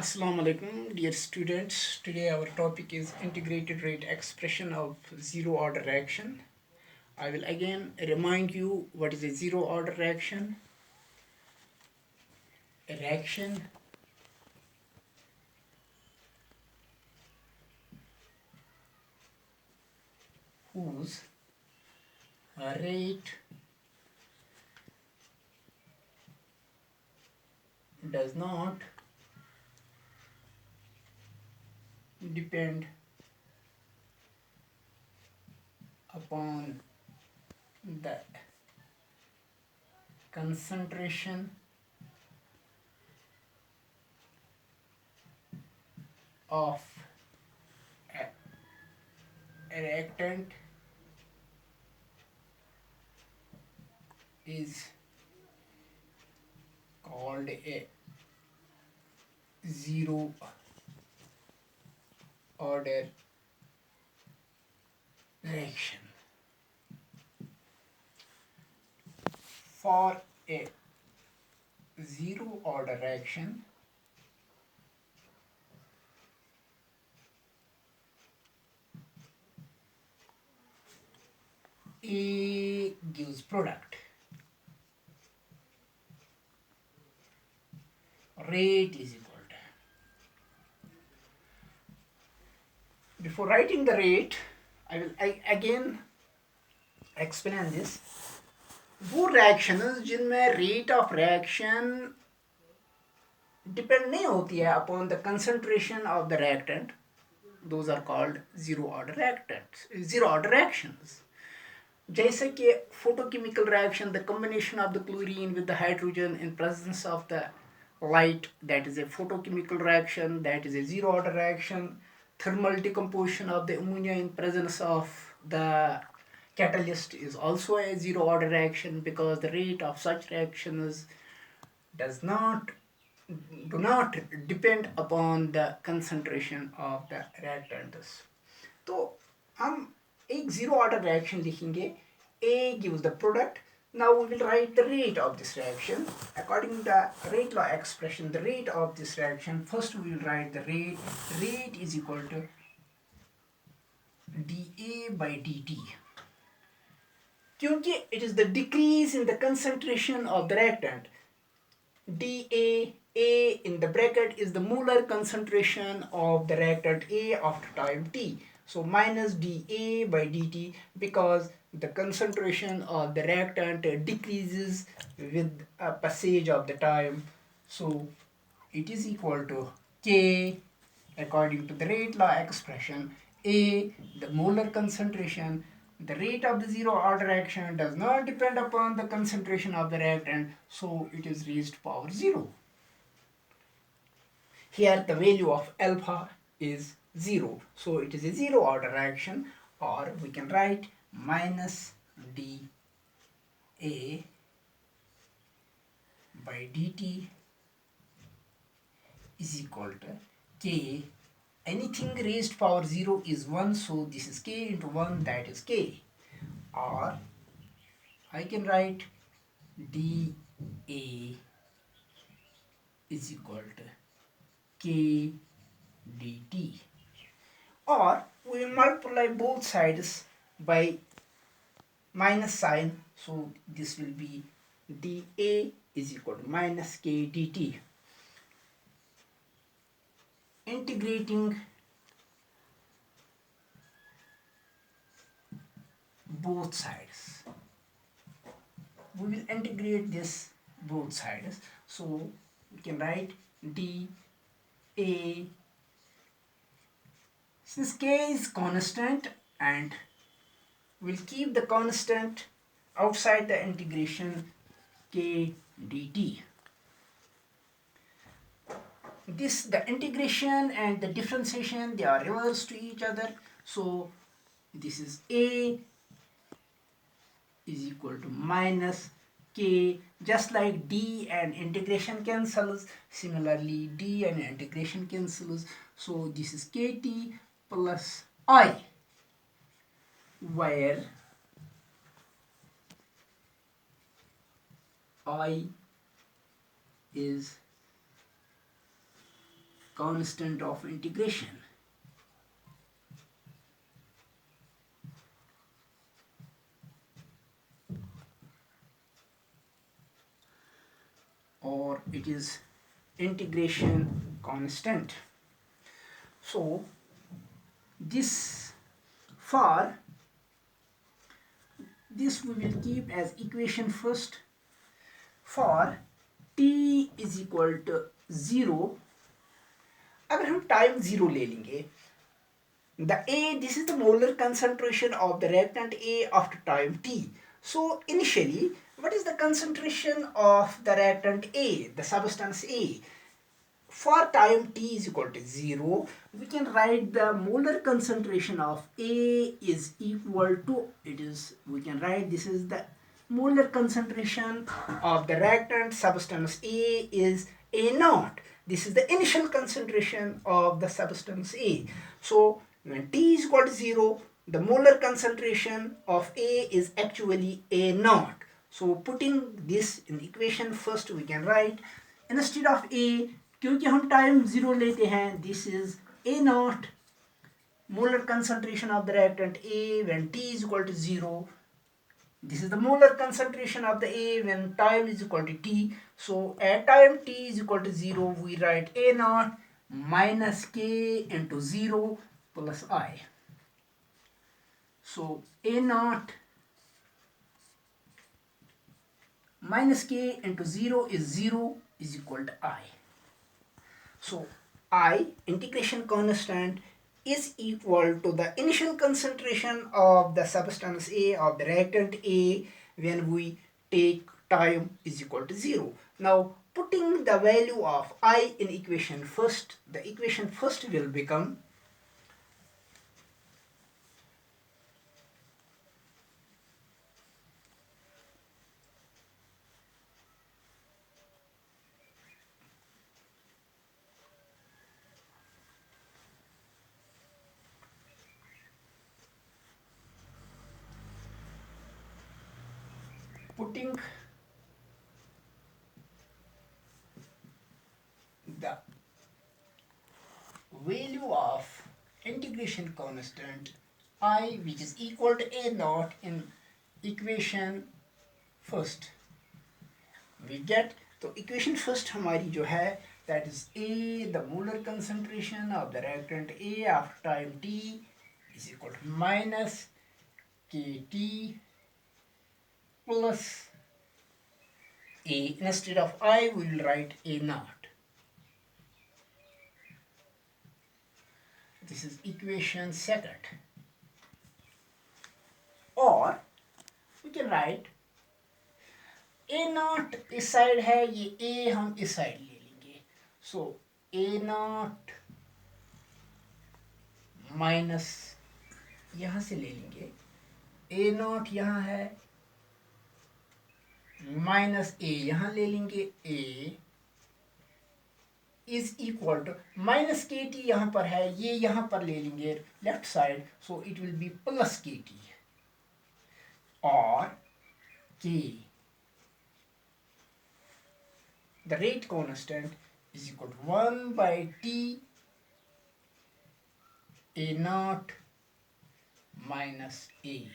Assalamu alaikum, dear students. Today our topic is integrated rate expression of zero order reaction. I will again remind you what is a zero order reaction. A reaction whose rate does not depend upon the concentration of a reactant is called a zero order reaction. For a zero order reaction, A gives product, rate is equal to. Before writing the rate, I will again explain this. वो reactions जिनमें rate of reaction depend नहीं होती है upon the concentration of the reactant, those are called zero order reactants, zero order reactions. जैसे कि photochemical reaction, the combination of the chlorine with the hydrogen in presence of the light, that is a photochemical reaction, that is a zero order reaction. Thermal decomposition of the ammonia in presence of the catalyst is also a zero order reaction, because the rate of such reactions does not do not depend upon the concentration of the reactants. तो हम एक zero order reaction लिखेंगे. A gives the product. Now we will write the rate of this reaction according to the rate law expression. The rate of this reaction, first we will write the rate. Rate is equal to dA by dt. क्योंकि it is the decrease in the concentration of the reactant. dA, A in the bracket is the molar concentration of the reactant A after time t. So minus dA by dt, because the concentration of the reactant decreases with a passage of the time. So it is equal to K according to the rate law expression. A, the molar concentration. The rate of the zero order reaction does not depend upon the concentration of the reactant, so it is raised to power 0. Here the value of alpha is 0, so it is a zero order reaction, or we can write minus dA by dt is equal to K. Anything raised power 0 is 1, so this is K into 1, that is K. Or I can write dA is equal to K dt. Or we will multiply both sides by minus sign, so this will be dA is equal to minus K dt. Integrating both sides, we will integrate this both sides, so we can write dA, since K is constant and we'll keep the constant outside the integration, K dt. This, the integration and the differentiation, they are reversed to each other, so this is A is equal to minus K. Just like D and integration cancels, similarly D and integration cancels, so this is KT plus I, where I is constant of integration. Or it is integration constant. So this, for this we will keep as equation first. For t is equal to 0, अगर हम time 0 ले लेंगे, the A, this is the molar concentration of the reactant A after time t. So initially, what is the concentration of the reactant A, the substance A? For time t is equal to 0, we can write the molar concentration of A is equal to, we can write this is the molar concentration of the reactant substance A is A naught. This is the initial concentration of the substance A. So when t is equal to 0, the molar concentration of A is actually A naught. So putting this in the equation first, we can write instead of A, क्योंकि हम time 0 लेते हैं, this is A naught, molar concentration of the reactant A when t is equal to 0. This is the molar concentration of the A when time is equal to t. So at time t is equal to 0, we write A naught minus k into 0 plus I. So A naught minus k into 0 is equal to I. So I, integration constant, is equal to the initial concentration of the substance A, of the reactant A, when we take time is equal to 0. Now putting the value of I in equation first, the equation first will become putting the value of integration constant I, which is equal to A naught, in equation first, we get, तो equation first हमारी जो है, that is A, the molar concentration of the reactant A after time t is equal to minus kT plus A. Instead of I, we will write A naught. This is equation second. Or we can write A naught इस side है, ये A हम इस side ले लेंगे. So A naught minus यहाँ से ले लेंगे, A naught यहाँ है, माइनस A यहाँ ले लेंगे, A is equal to minus के टी यहाँ पर है, ये यहाँ पर ले लेंगे left side, so it will be plus k t, और के the rate constant is equal to 1 by t A naught minus A.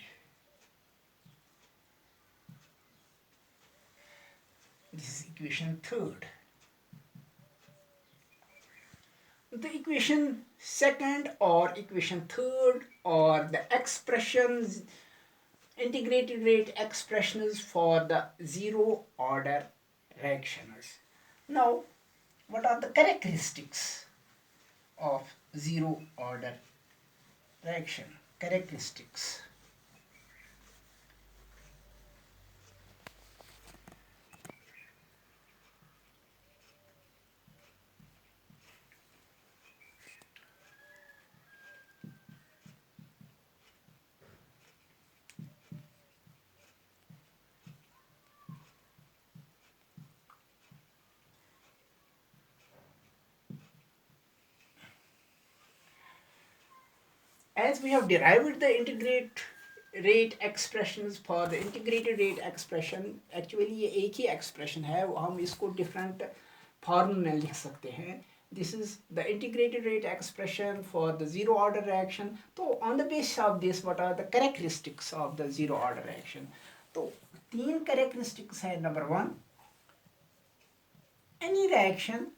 This is equation third. The equation second or equation third, or the expressions, integrated rate expressions for the zero order reactions. Now, what are the characteristics of zero order reaction? Characteristics. As we have derived the integrate rate expressions for the integrated rate expression, actually ये एक ही expression है, हम इसको different form में लिख सकते हैं. This is the integrated rate expression for the zero order reaction. So on the basis of this, what are the characteristics of the zero order reaction? So तीन characteristics है. Number one, any reaction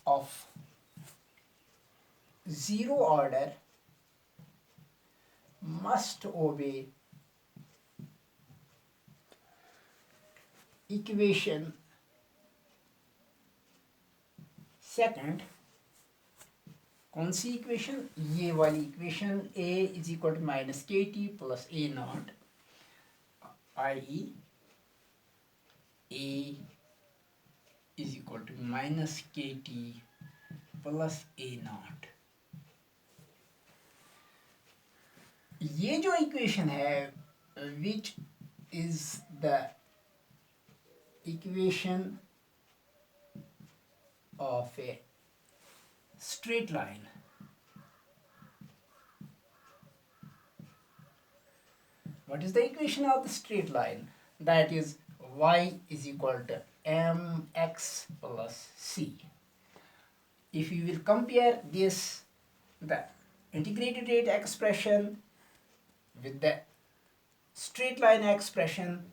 of zero order must obey equation second. कौन सी equation? ये वाली equation, a is equal to minus के T plus A naught, I A is equal to minus के T plus ए naught. ये जो equation है which is the equation of a straight line. What is the equation of the straight line? That is y is equal to mx plus c. If you will compare this, the integrated rate expression with the straight line expression,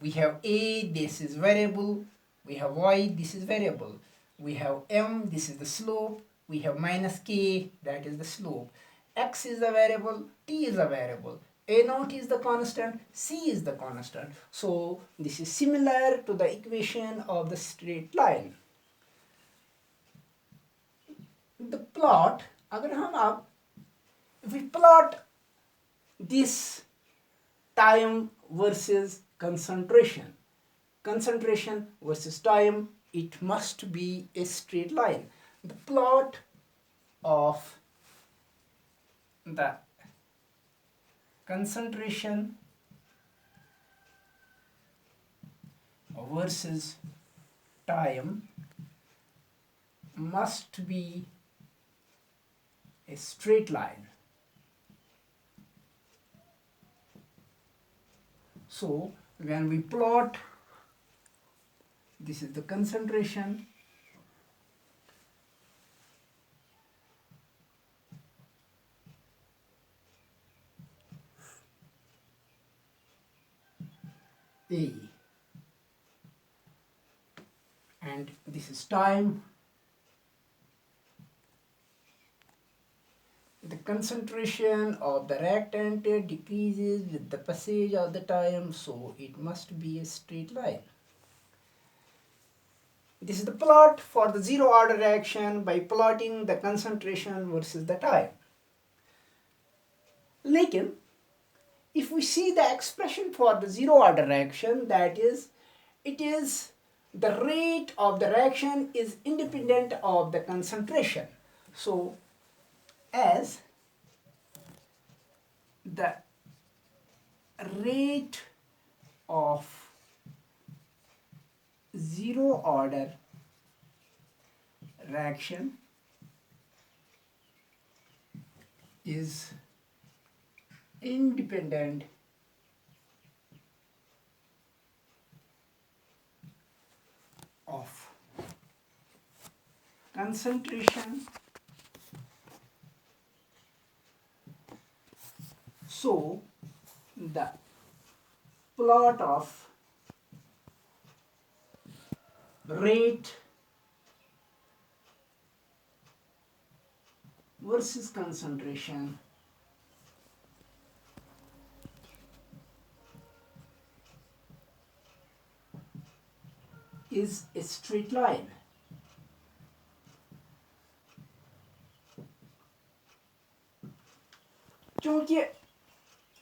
we have a, this is variable, we have y, this is variable, we have m, this is the slope, we have minus k, that is the slope, x is the variable, t is the variable, a naught is the constant, c is the constant. So this is similar to the equation of the straight line. The plot, अगर हम अब we plot this time versus concentration versus time, it must be a straight line. The plot of the concentration versus time must be a straight line. So when we plot, this is the concentration, A, and this is time. The concentration of the reactant decreases with the passage of the time, so it must be a straight line. This is the plot for the zero order reaction by plotting the concentration versus the time. Lekin, if we see the expression for the zero order reaction, that is, it is the rate of the reaction is independent of the concentration. So as the rate of zero order reaction is independent of concentration, so the plot of rate versus concentration is a straight line. क्योंकि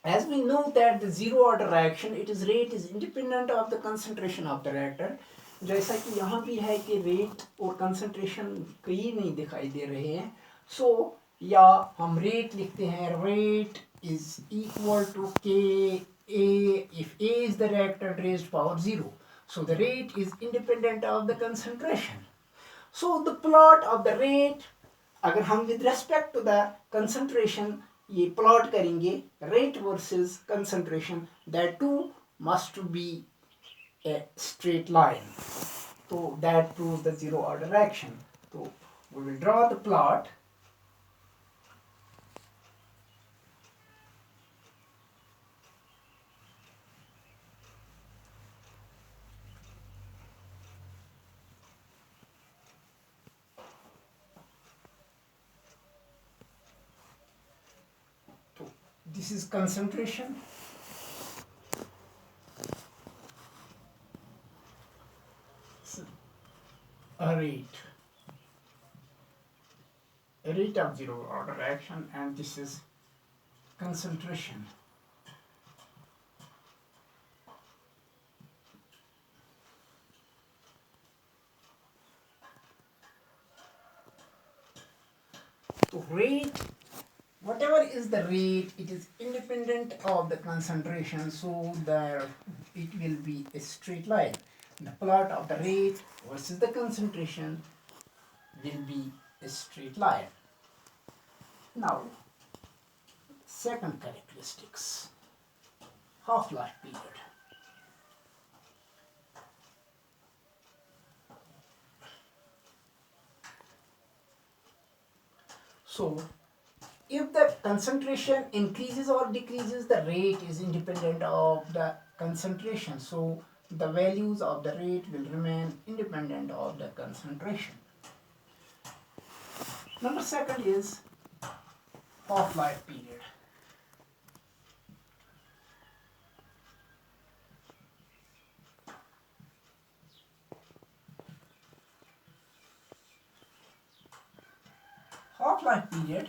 as we know that the zero order reaction, its rate is independent of the concentration of the reactant. जैसा कि यहाँ भी है कि rate और concentration कहीं नहीं दिखाई दे रहे हैं, so या हम rate लिखते हैं, rate is equal to K A if A is the reactant raised power 0. So the rate is independent of the concentration. So the plot of the rate, अगर हम with respect to the concentration ये plot करेंगे rate versus concentration, that too must be a straight line. So that proves the zero order reaction. So we will draw the plot. So this is concentration. A rate of zero order reaction, and this is concentration. So rate, whatever is the rate, it is independent of the concentration, so there it will be a straight line. The plot of the rate versus the concentration will be a straight line. Now, second characteristics, half-life period. So, if the concentration increases or decreases, the rate is independent of the concentration. So, the values of the rate will remain independent of the concentration. Number second is half-life period. Half-life period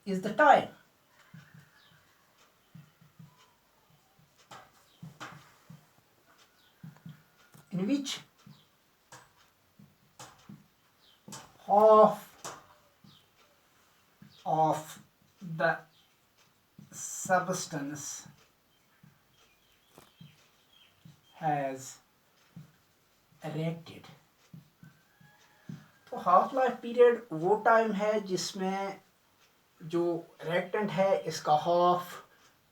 is the time in which half of the substance has reacted. तो half life period वो time है जिसमें जो reactant है इसका half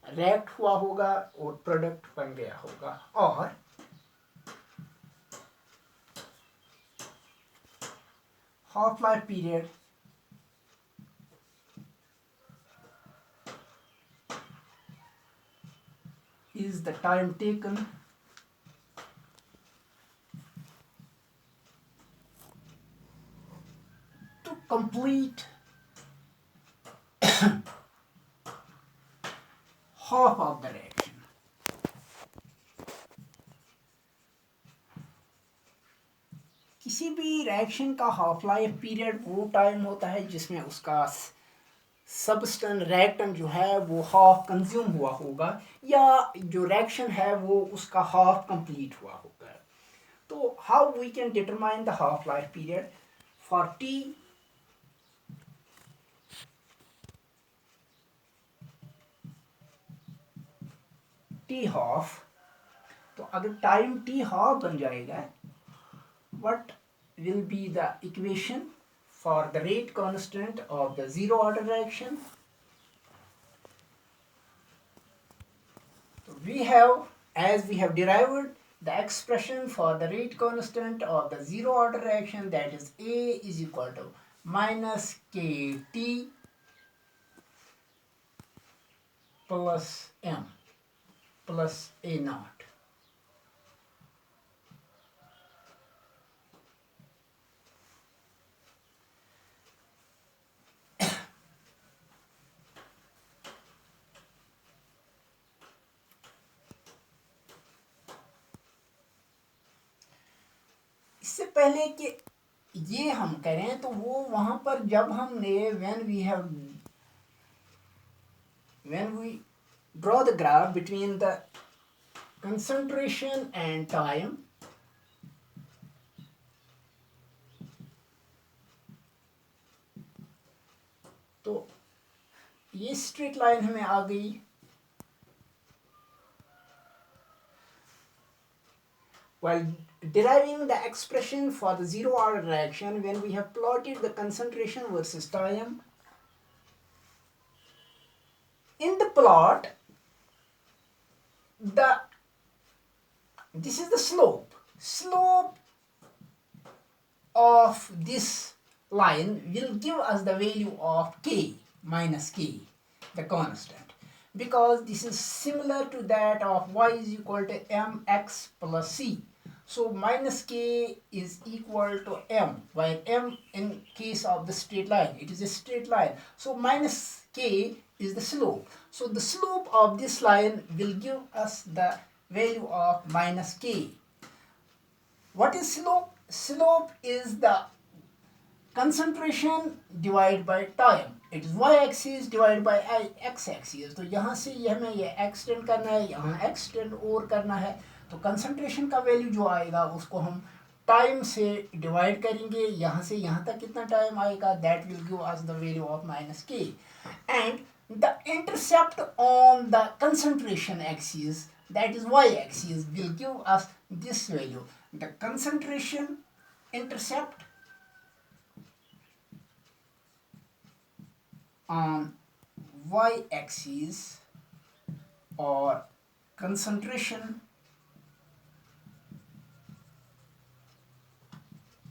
react हुआ होगा और प्रोडक्ट बन गया होगा, और half life period is the time taken to complete half of the reaction. किसी भी रिएक्शन का हाफ लाइफ पीरियड वो टाइम होता है जिसमें उसका सबस्टेंस रिएक्टेंट जो है वो हाफ कंज्यूम हुआ होगा, या जो रिएक्शन है वो उसका हाफ कंप्लीट हुआ होगा. तो how we can determine the half life period for t half. तो अगर टाइम टी हाफ बन जाएगा, what will be the equation for the rate constant of the zero order reaction? So we have, as we have derived the expression for the rate constant of the zero order reaction, that is A is equal to minus KT plus M plus A naught. इससे पहले कि ये हम करें तो वो वहाँ पर जब हमने when we draw the graph between the concentration and time, तो ये स्ट्रेट लाइन हमें आ गई. While deriving the expression for the zero order reaction, when we have plotted the concentration versus time, in the plot this is the slope of this line will give us the value of k minus k, the constant, because this is similar to that of y is equal to mx plus c. So minus k is equal to m, while m in case of the straight line, it is a straight line. So minus k is the slope. So the slope of this line will give us the value of minus k. What is slope? Slope is the concentration divided by time. It is y-axis divided by x-axis. तो यहाँ से ये हमें ये extend करना है, यहाँ extend और करना है, तो कंसंट्रेशन का वैल्यू जो आएगा उसको हम टाइम से डिवाइड करेंगे. यहाँ से यहाँ तक कितना टाइम आएगा, that will give us the value of minus K. And the intercept on the concentration axis, that is y-axis, will give us this value. The concentration intercept on y-axis or concentration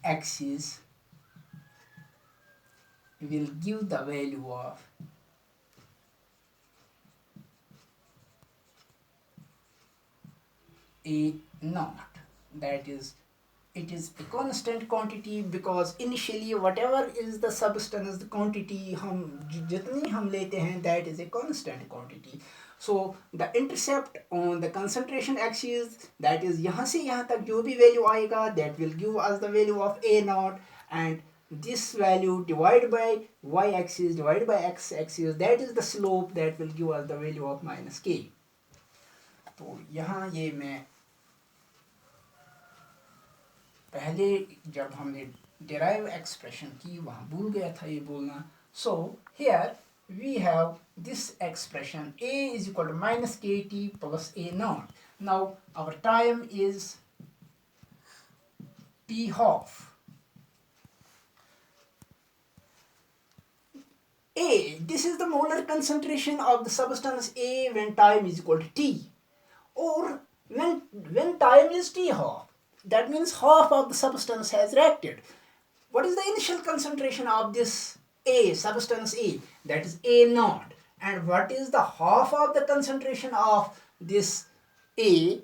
axis will give the value of A naught. That is, it is a constant quantity, because initially whatever is the substance, the quantity हम जितनी हम लेते हैं, that is a constant quantity. So the intercept on the concentration axis, that is यहाँ से यहाँ तक जो भी value आएगा, that will give us the value of A naught, and this value divided by y-axis divided by x-axis, that is the slope, that will give us the value of minus k. तो यहाँ ये मैं पहले जब हमने derive expression की वहाँ भूल गया था ये बोलना. So here we have this expression a is equal to minus kt plus a naught. Now our time is t half. A, this is the molar concentration of the substance A when time is equal to t, or when time is t half. That means half of the substance has reacted. What is the initial concentration of this A, substance A? That is A naught. And what is the half of the concentration of this A?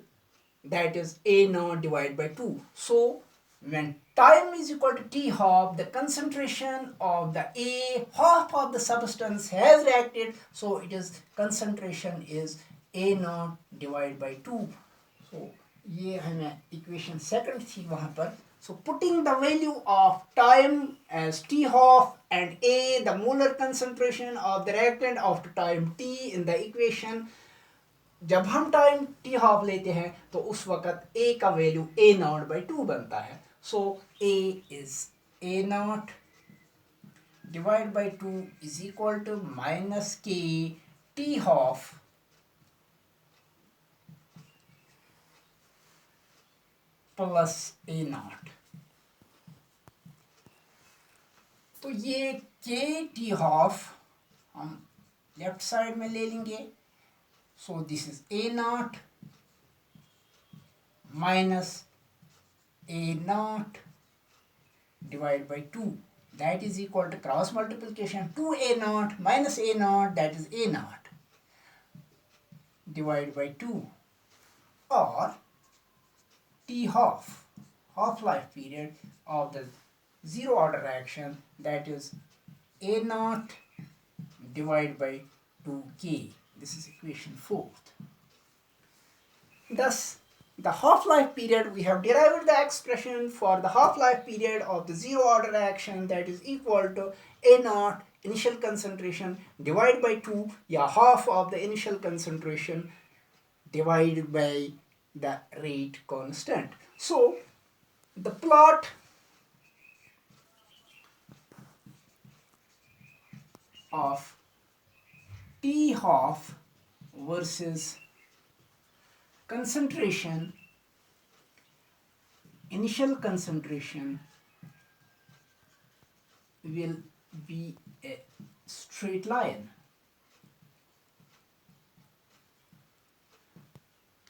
That is A naught divided by 2. So when time is equal to t half, the concentration of the A, half of the substance has reacted. So it is concentration is A naught divided by 2. So ये हमें equation second थी वहाँ पर. So putting the value of time as t half and A, the molar concentration of the reactant after time t in the equation, जब हम time t half लेते हैं तो उस वक़्त A का वैल्यू A naught by 2 बनता है. So A is A naught divided by 2 is equal to minus K t half plus A naught. तो ये के टी हाफ हम लेफ्ट साइड में ले लेंगे. So this is a naught minus a naught divide by 2, that is equal to cross multiplication 2a naught minus a naught, that is a naught divided by 2, or t half life period of the zero order reaction, that is a naught divided by 2k. This is equation 4th. Thus the half-life period, we have derived the expression for the half-life period of the zero order reaction, that is equal to a naught initial concentration divided by 2, या half of the initial concentration divided by the rate constant. So the plot of t half versus concentration, initial concentration will be a straight line.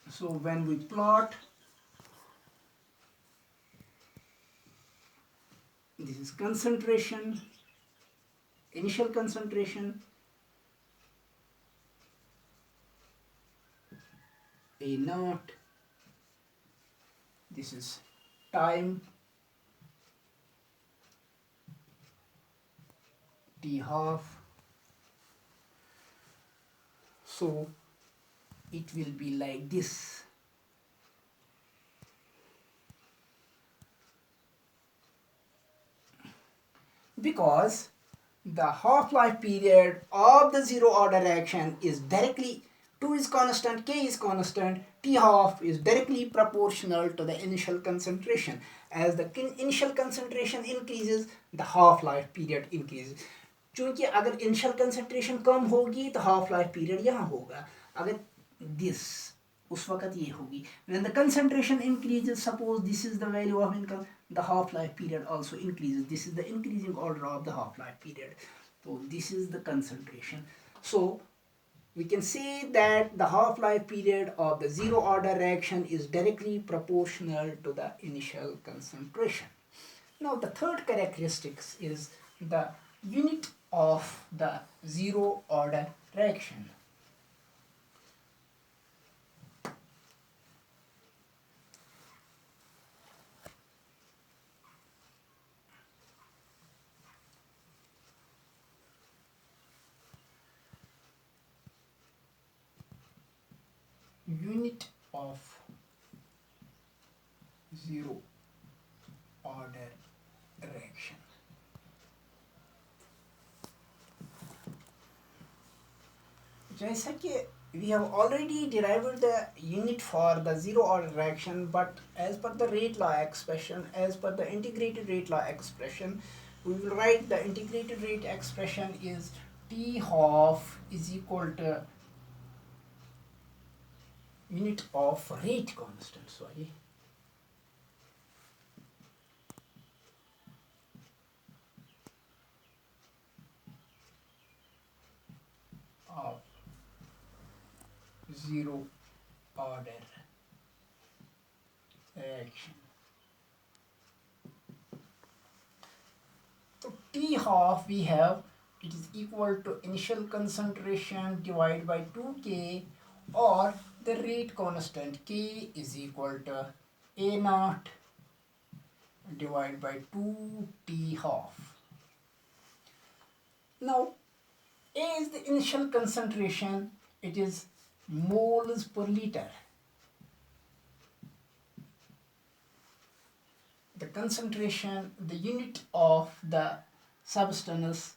So when we plot, this is concentration, initial concentration, A naught, this is time, T half. So it will be like this. Because the half-life period of the zero order reaction is directly, 2 is constant, K is constant, T half is directly proportional to the initial concentration. As the initial concentration increases, the half-life period increases. चूँकि अगर initial concentration कम होगी तो half-life period यहाँ होगा. अगर this उस वक़्त ये होगी. When the concentration increases, suppose this is the value of income, the half-life period also increases. This is the increasing order of the half-life period. So this is the concentration. So we can say that the half-life period of the zero order reaction is directly proportional to the initial concentration. Now the third characteristics is the unit of the zero order reaction. Unit of zero order reaction. जैसा कि we have already derived the unit for the zero order reaction, but as per the rate law expression, as per the integrated rate law expression, we will write the integrated rate expression is T half is equal to unit of rate constant, sorry, of zero order reaction. So T half we have, it is equal to initial concentration divided by 2K, or the rate constant K is equal to A naught divided by 2T half. Now A is the initial concentration, it is moles per liter. The concentration, the unit of the substance,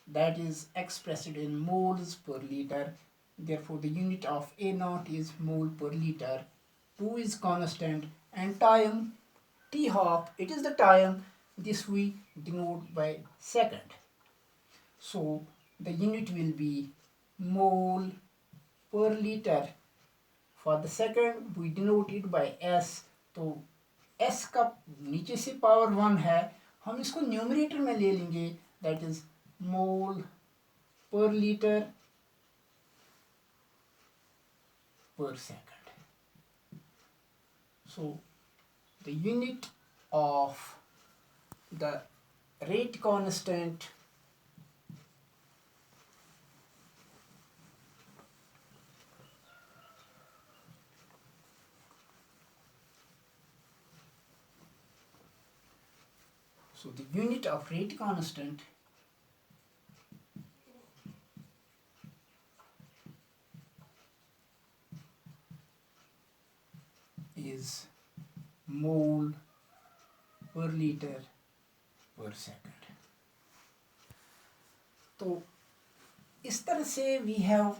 that is expressed in moles per liter. Therefore, the unit of A naught is mole per liter. 2 is constant, and time, T half, it is the time. This we denote by second. So the unit will be mole per liter. For the second, we denote it by S. तो S का नीचे से power 1 है, हम इसको numerator में ले लेंगे, दैट इज मोल पर litre per second. So the unit of the rate constant is mole per liter per second. तो इस तरह से we have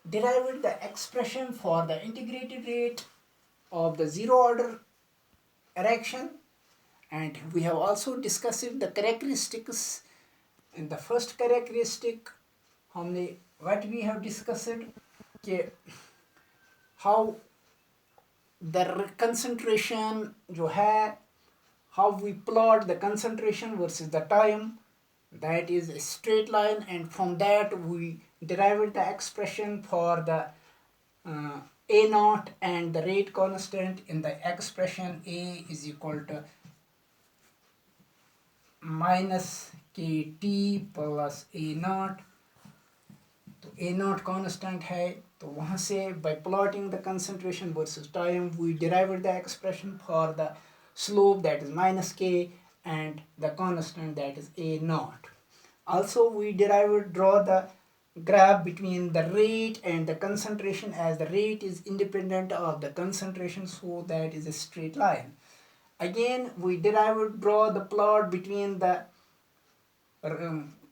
derived the expression for the integrated rate of the zero order reaction, and we have also discussed the characteristics. In the first characteristic, हमने what we have discussed कि how the concentration जो है, how we plot the concentration versus the time, that is a straight line, and from that we derived the expression for the A naught and the rate constant in the expression A is equal to minus kt plus A naught. तो ए not constant है, तो वहाँ से by plotting the concentration versus time we derived the expression for the slope that is minus k and the constant that is a naught. Also we draw the graph between the rate and the concentration, as the rate is independent of the concentration, so that is a straight line. Again we draw the plot between the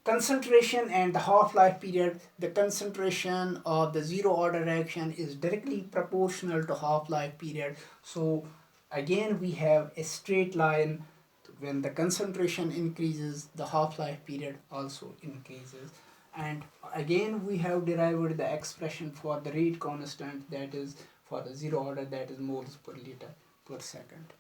concentration and the half-life period. The concentration of the zero order reaction is directly proportional to half-life period. So again we have a straight line. When the concentration increases, the half-life period also increases. And again we have derived the expression for the rate constant, that is for the zero order, that is moles per liter per second.